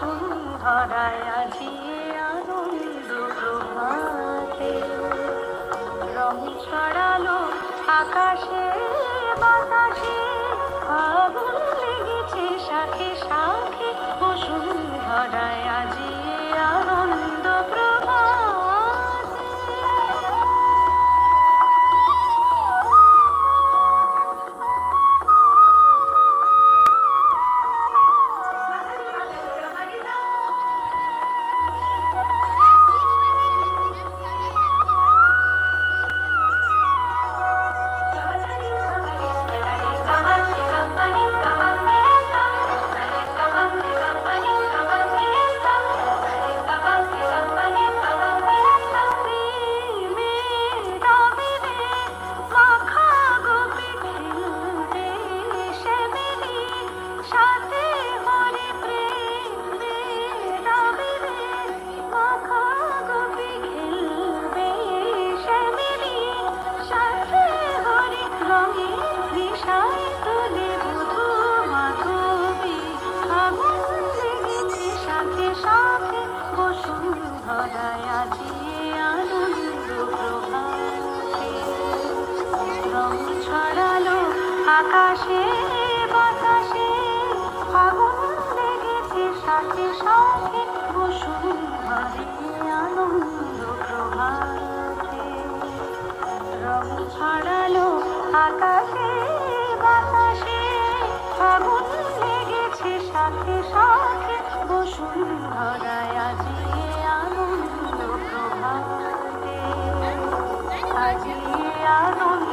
বসুন্ধরায় আজি আনন্দ প্রভাতে রং ছড়ালো আকাশে বাতাসে আগুন লেগেছে শাখে শাখে বসুন্ধরায় আজি আনন্দ প্রভাতে। বসুন্ধরায় আজি আনন্দ প্রভাতে রং ছড়ালো আকাশে বাতাসে আগুন লেগেছে শাখে শাখে বসুন্ধরায় আনন্দ প্রভাতে রং ছড়ালো আকাশে বাতাসে আগুন লেগেছে শাখে শাখে বসুন্ধরায় আজি আনন্দ প্রভাতে আজি আনন্দ